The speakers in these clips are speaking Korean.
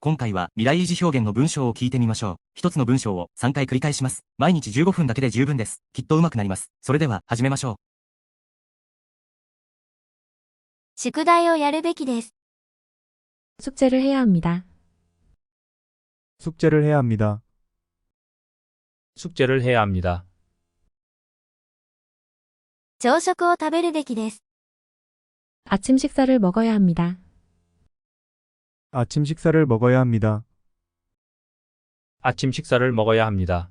今回は未来維持表現の文章を聞いてみましょう。一つの文章を3回繰り返します。毎日15分だけで十分です。きっと上手くなります。それでは始めましょう。宿題をやるべきです。 숙제를 해야 합니다. 숙제를 해야 합니다. 숙제를 해야 합니다. 朝食を食べるべきです。 아침 식사를 먹어야 합니다. 아침 식사를 먹어야 합니다. 아침 식사를 먹어야 합니다.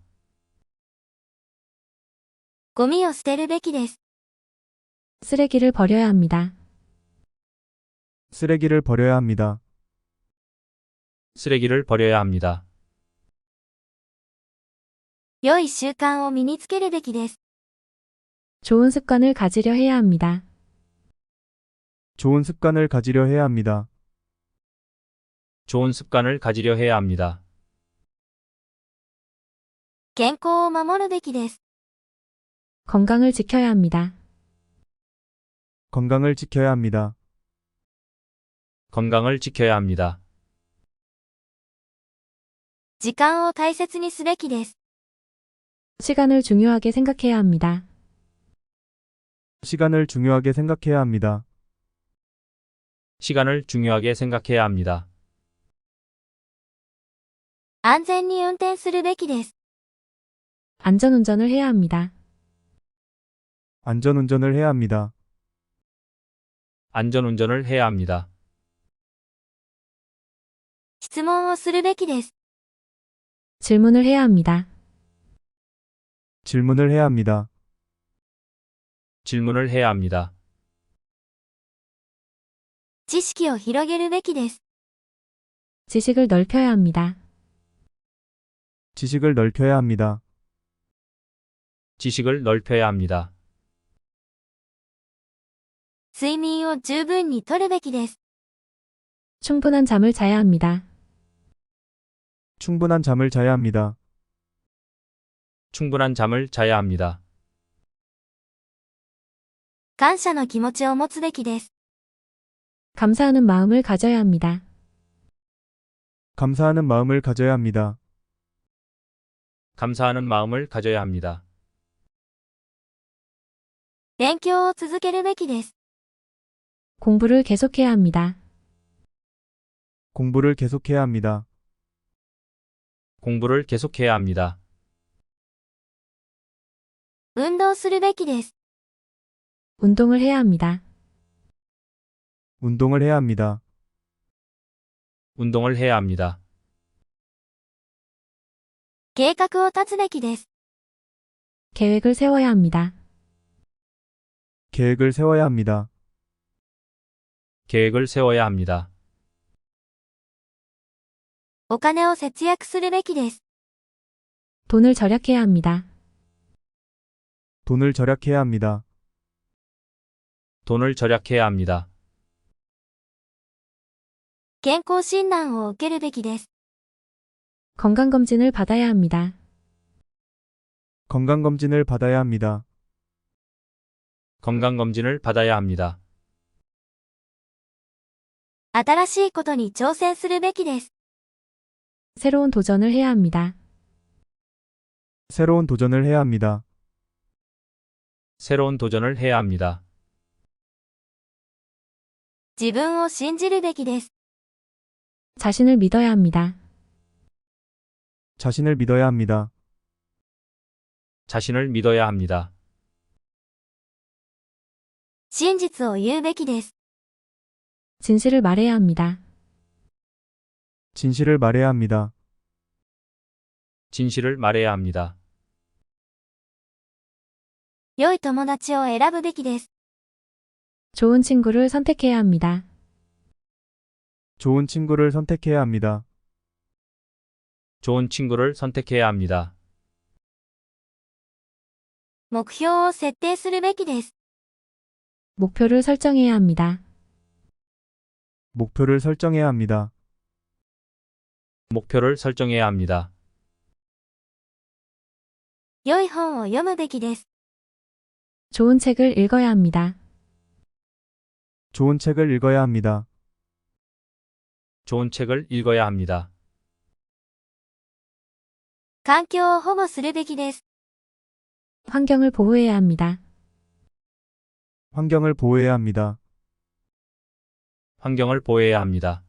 ゴミを捨てるべきです。 쓰레기를 버려야 합니다. 쓰레기를 버려야 합니다. 쓰레기를 버려야 합니다. 良い習慣を身につけるべきです。 좋은 습관을 가지려 해야 합니다. 좋은 습관을 가지려 해야 합니다. 좋은 습관을 가지려 해야 합니다. 健康を守るべきです。 건강을 지켜야 합니다. 건강을 지켜야 합니다. 건강을 지켜야 합니다. 時間を大切にすべきです。 시간을 중요하게 생각해야 합니다. 시간을 중요하게 생각해야 합니다. 시간을 중요하게 생각해야 합니다. 安全に運転するべきです。 안전운전을 해야 합니다. 안전운전을 해야 합니다. 안전운전을 해야 합니다. 質問をするべきです。 질문을 해야 합니다. 질문을 해야 합니다. 질문을 해야 합니다. 知識を広げるべきです。 지식을 넓혀야 합니다. 지식을 넓혀야 합니다. 지식을 넓혀야 합니다. 睡眠を十分にとるべきです。 충분한 잠을 자야 합니다. 충분한 잠을 자야 합니다. 충분한 잠을 자야 합니다. 感謝の気持ちを持つべきです。 감사하는 마음을 가져야 합니다. 감사하는 마음을 가져야 합니다. 감사하는 마음을 가져야 합니다. 勉強を続けるべきです。 공부를 계속해야 합니다. 공부를 계속해야 합니다. 공부를 계속해야 합니다. 運動するべきです。 운동을 해야 합니다. 운동을 해야 합니다. 운동을 해야 합니다. 計画を立つべきです。 계획을 세워야 합니다. 계획을 세워야 합니다. 계획을 세워야 합니다. お金を節約するべきです。 돈을 절약해야 합니다. 돈을 절약해야 합니다. 돈을 절약해야 합니다. 健康診断を受けるべきです。 건강검진을 받아야 합니다. 건강검진을 받아야 합니다. 건강검진을 받아야 합니다. 新しいことに挑戦するべきです。 새로운 도전을 해야 합니다. 새로운 도전을 해야 합니다. 새로운 도전을 해야 합니다. 自分を信じるべきです。 자신을 믿어야 합니다. 자신을 믿어야 합니다. 자신을 믿어야 합니다. 真実を言うべきです。 진실을 말해야 합니다. 진실을 말해야 합니다. 진실을 말해야 합니다. 良い友達を選ぶべきです。 좋은 친구를 선택해야 합니다. 좋은 친구를 선택해야 합니다. 좋은 친구를 선택해야 합니다. 目標を設定するべきです。 목표를 설정해야 합니다. 목표를 설정해야 합니다. 목표를 설정해야 합니다. 良い本を読むべきです。 좋은 책을 읽어야 합니다. 좋은 책을 읽어야 합니다. 좋은 책을 읽어야 합니다. 環境を保護するべきです。 환경을 보호해야 합니다. 환경을 보호해야 합니다. 환경을 보호해야 합니다.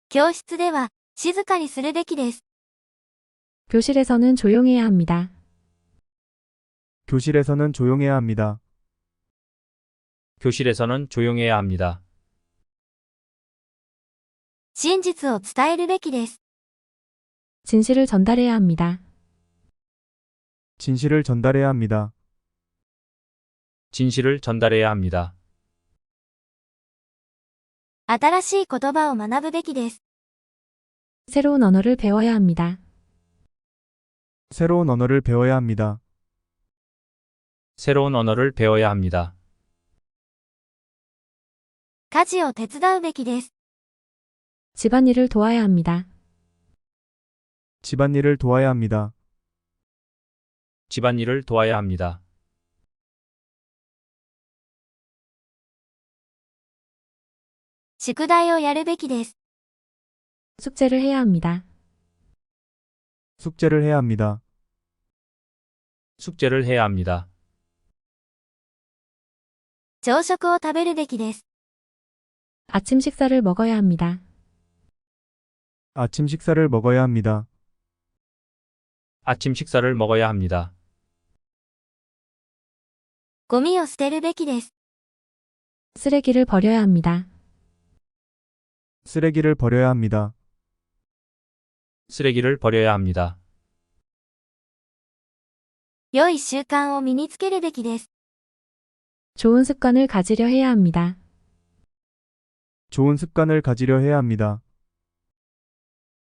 教室では静かにするべきです。 교실에서는 조용해야 합니다. 교실에서는 조용해야 합니다. 교실에서는 조용해야 합니다. 真実を伝えるべきです。 진실을 전달해야 합니다. 진실을 전달해야 합니다. 진실을 전달해야 합니다. 新しい言葉を学ぶべきです。 새로운 언어를 배워야 합니다. 새로운 언어를 배워야 합니다. 새로운 언어를 배워야 합니다. 家事を手伝うべきです。 집안일을 도와야 합니다. 집안일을 도와야 합니다. 집안일을 도와야 합니다. 宿題をやるべきです。 숙제를 해야 합니다. 숙제를 해야 합니다. 숙제를 해야 합니다. 朝食を食べるべきです。 아침 식사를 먹어야 합니다. 아침 식사를 먹어야 합니다. 아침 식사를 먹어야 합니다. ゴミを捨てるべきです。 쓰레기를 버려야 합니다. 쓰레기를 버려야 합니다. 쓰레기를 버려야 합니다. 良い習慣を身につけるべきです。 좋은 습관을 가지려 해야 합니다. 좋은 습관을 가지려 해야 합니다.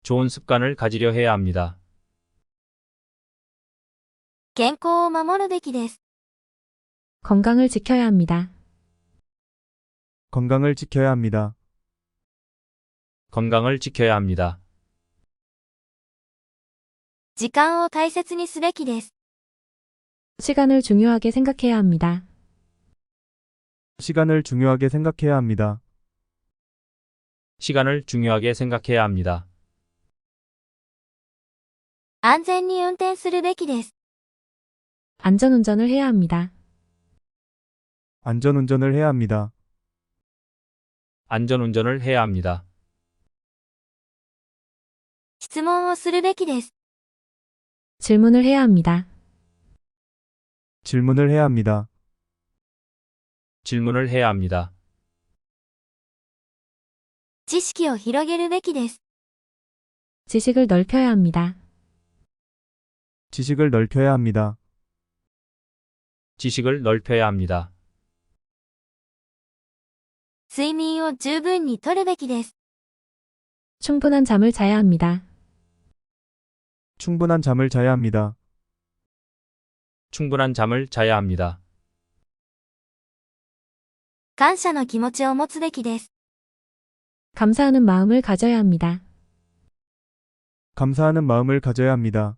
좋은 습관을 가지려 해야 합니다. 健康を守るべきです。 건강을 지켜야 합니다. 건강을 지켜야 합니다. 건강을 지켜야 합니다. 時間を大切にすべきです。 시간을 중요하게 생각해야 합니다. 시간을 중요하게 생각해야 합니다. 시간을 중요하게 생각해야 합니다. 安全に運転するべきです。 안전운전을 해야 합니다. 안전운전을 해야 합니다. 안전운전을 해야 합니다. 質問をするべきです。 질문을 해야 합니다. 질문을 해야 합니다. 질문을 해야 합니다. 知識を広げるべきです。 지식을 넓혀야 합니다. 지식을 넓혀야 합니다. 지식을 넓혀야 합니다. 睡眠を十分にとるべきです。 충분한 잠을 자야 합니다. 충분한 잠을 자야 합니다. 충분한 잠을 자야 합니다. 感謝の気持ちを持つべきです。 감사하는 마음을 가져야 합니다. 감사하는 마음을 가져야 합니다.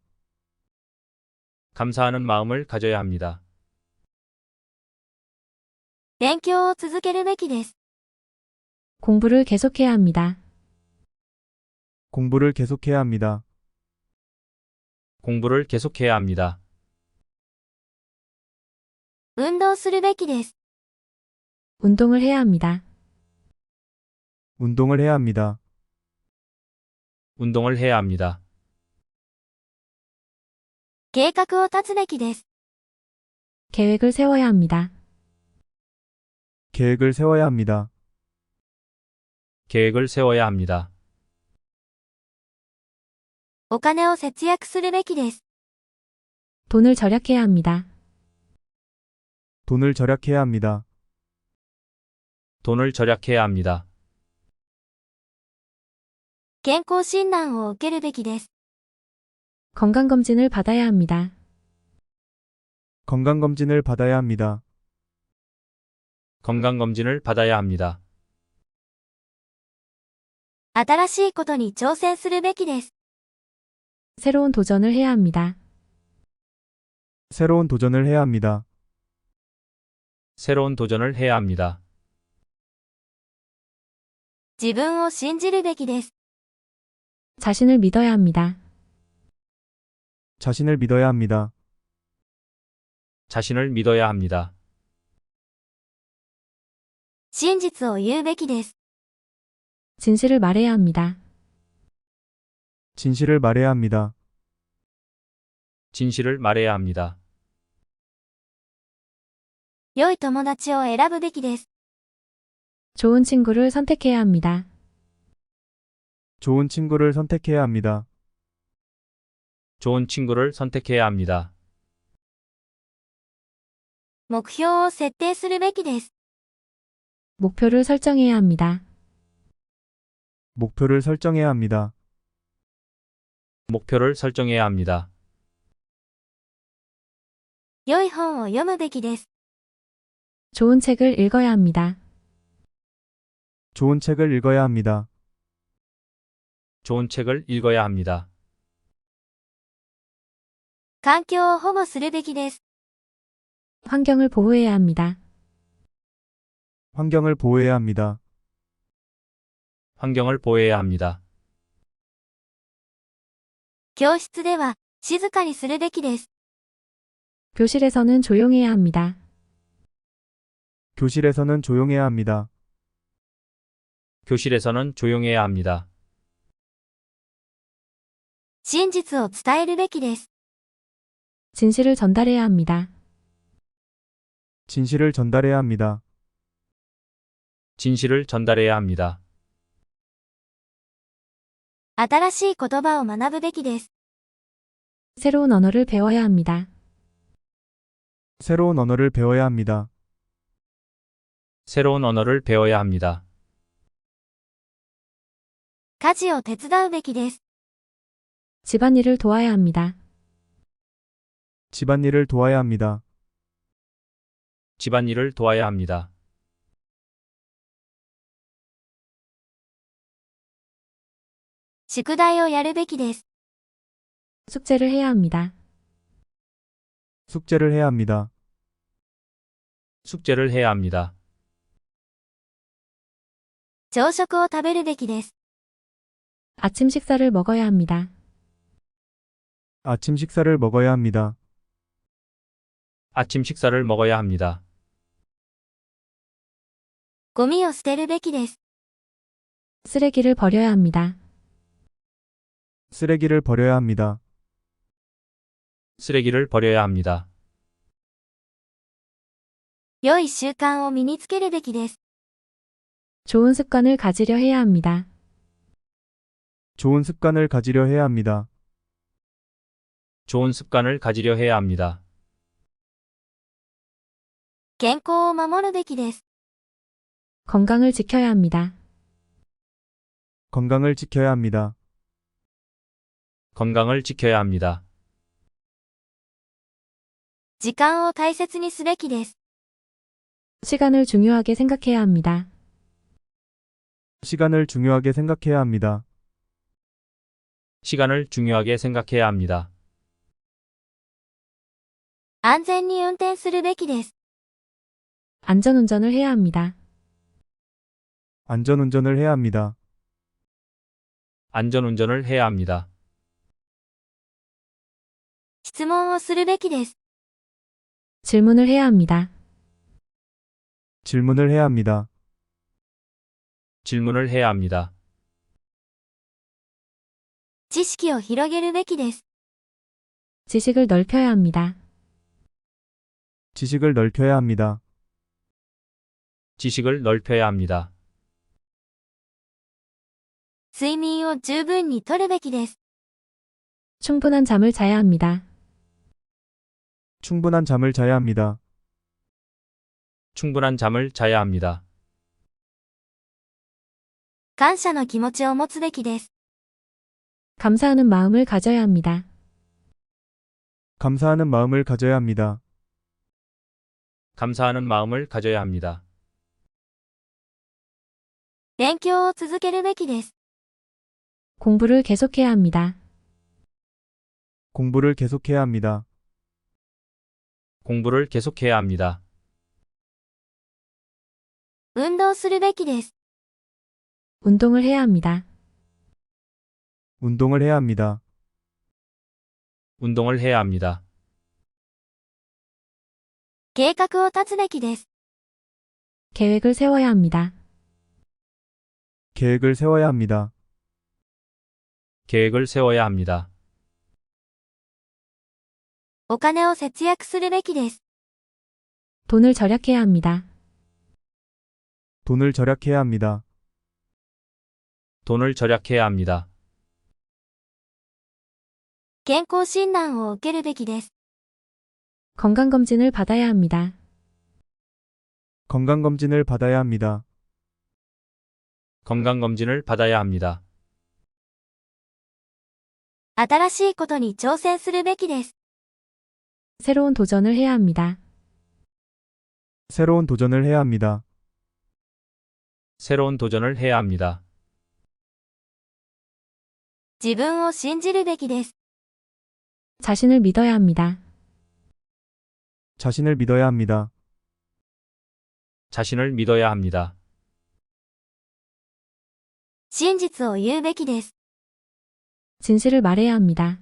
감사하는 마음을 가져야 합니다. 勉強を続けるべきです。 공부를 계속해야 합니다. 공부를 계속해야 합니다. 공부를 계속해야 합니다. 運動するべきです。 운동을 해야 합니다. 운동을 해야 합니다. 운동을 해야 합니다. 計画を立つべきです。 계획을 세워야 합니다. 계획을 세워야 합니다. 계획을 세워야 합니다. お金を節約するべきです。 돈을 절약해야 합니다. 돈을 절약해야 합니다. 돈을 절약해야 합니다. 健康診断を受けるべきです。 건강검진을 받아야 합니다. 건강검진을 받아야 합니다. 건강검진을 받아야 합니다. 新しいことに挑戦するべきです。 새로운 도전을 해야 합니다. 새로운 도전을 해야 합니다. 새로운 도전을 해야 합니다. 自分を信じるべきです。 자신을 믿어야 합니다. 자신을 믿어야 합니다. 자신을 믿어야 합니다. 真実を言うべきです。 진실을 말해야 합니다. 진실을 말해야 합니다. 진실을 말해야 합니다. 良い友達を選ぶべきです。 좋은 친구를 선택해야 합니다. 좋은 친구를 선택해야 합니다. 좋은 친구를 선택해야 합니다. 目標を設定するべきです。 목표를 설정해야 합니다. 목표를 설정해야 합니다. 목표를 설정해야 합니다. 良い本を読むべきです。 좋은 책을 읽어야 합니다. 좋은 책을 읽어야 합니다. 좋은 책을 읽어야 합니다. 環境を保護するべきです。 환경을 보호해야 합니다. 환경을 보호해야 합니다. 환경을 보호해야 합니다. 教室では静かにするべきです。 교실에서는 조용해야 합니다. 교실에서는 조용해야 합니다. 교실에서는 조용해야 합니다. 真実を伝えるべきです。 진실을 전달해야 합니다. 진실을 전달해야 합니다. 진실을 전달해야 합니다. 新しい言葉を学ぶべきです。 새로운 언어를 배워야 합니다. 새로운 언어를 배워야 합니다. 새로운 언어를 배워야 합니다. 家事を手伝うべきです。 집안일을 도와야 합니다. 집안일을 도와야 합니다. 집안일을 도와야 합니다. 宿題をやるべきです。 숙제를 해야 합니다. 숙제를 해야 합니다. 숙제를 해야 합니다. 朝食を食べるべきです。 아침 식사를 먹어야 합니다. 아침 식사를 먹어야 합니다. 아침 식사를 먹어야 합니다. ゴミを捨てるべきです。 쓰레기를 버려야 합니다. 쓰레기를 버려야 합니다. 쓰레기를 버려야 합니다. 良い習慣を身につけるべきです。 좋은 습관을 가지려 해야 합니다. 좋은 습관을 가지려 해야 합니다. 좋은 습관을 가지려 해야 합니다. 健康を守るべきです。 건강을 지켜야 합니다. 건강을 지켜야 합니다. 건강을 지켜야 합니다. 時間を大切にすべきです。 시간을 중요하게 생각해야 합니다. 시간을 중요하게 생각해야 합니다. 시간을 중요하게 생각해야 합니다. 安全に運転するべきです。 안전운전을 해야 합니다. 안전운전을 해야 합니다. 안전운전을 해야 합니다. 質問をするべきです。 질문을 해야 합니다. 질문을 해야 합니다. 질문을 해야 합니다. 知識を広げるべきです。 지식을 넓혀야 합니다. 지식을 넓혀야 합니다. 지식을 넓혀야 합니다. 睡眠を十分にとるべきです。 충분한 잠을 자야 합니다. 충분한 잠을 자야 합니다. 충분한 잠을 자야 합니다. 感謝の気持ちを持つべきです。 감사하는 마음을 가져야 합니다. 감사하는 마음을 가져야 합니다. 감사하는 마음을 가져야 합니다. 勉強を続けるべきです。 공부를 계속해야 합니다. 공부를 계속해야 합니다. 공부를 계속해야 합니다. 運動するべきです。 운동을 해야 합니다. 운동을 해야 합니다. 운동을 해야 합니다. 計画を立つべきです。 계획을 세워야 합니다. 계획을 세워야 합니다. 계획을 세워야 합니다. お金を節約するべきです。 돈을 절약해야 합니다. 돈을 절약해야 합니다. 돈을 절약해야 합니다. 健康診断を受けるべきです。 건강검진을 받아야 합니다. 건강검진을 받아야 합니다. 건강검진을 받아야 합니다. 新しいことに挑戦するべきです。 새로운 도전을 해야 합니다. 새로운 도전을 해야 합니다. 새로운 도전을 해야 합니다. 自分を信じるべきです。 자신을 믿어야 합니다. 자신을 믿어야 합니다. 자신을 믿어야 합니다. 真実を言うべきです。 진실을 말해야 합니다.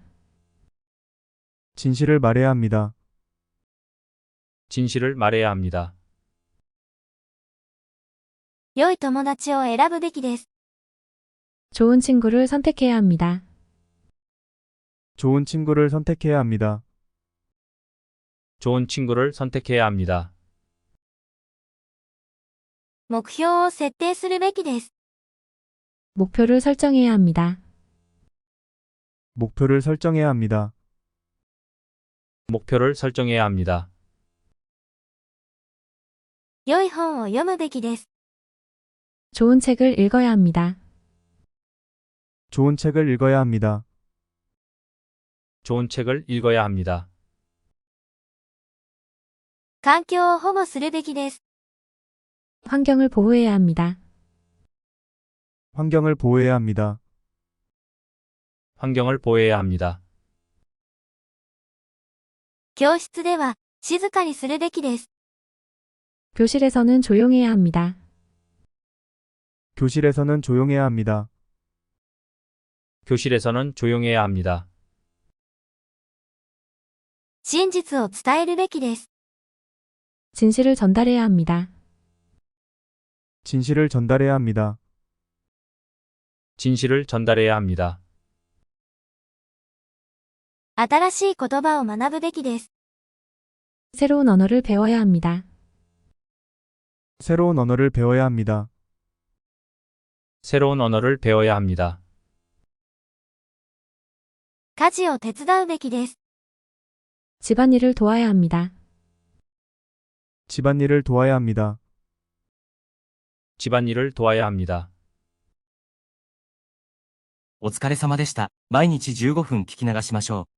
진실을 말해야 합니다. 진실을 말해야 합니다. 良い友達を選ぶべきです。 좋은 친구를 선택해야 합니다. 좋은 친구를 선택해야 합니다. 좋은 친구를 선택해야 합니다. 目標を設定するべきです。 목표를 설정해야 합니다. 목표를 설정해야 합니다. 목표를 설정해야 합니다. 良い本を読むべきです。 좋은 책을 읽어야 합니다. 좋은 책을 읽어야 합니다. 좋은 책을 읽어야 합니다. 環境を保護するべきです。 환경을 보호해야 합니다. 환경을 보호해야 합니다. 환경을 보호해야 합니다. 教室では静かにするべきです。 교실에서는 조용해야 합니다. 교실에서는 조용해야 합니다. 교실에서는 조용해야 합니다. 真実を伝えるべきです。 진실을 전달해야 합니다. 진실을 전달해야 합니다. 진실을 전달해야 합니다. 新しい言葉を学ぶべきです。 새로운 언어를 배워야 합니다. 새로운 언어를 배워야 합니다. 새로운 언어를 배워야 합니다. 家事を手伝うべきです。 집안일을 도와야 합니다. 집안일을 도와야 합니다. 집안일을 도와야 합니다. お疲れ様でした。毎日15分聞き流しましょう。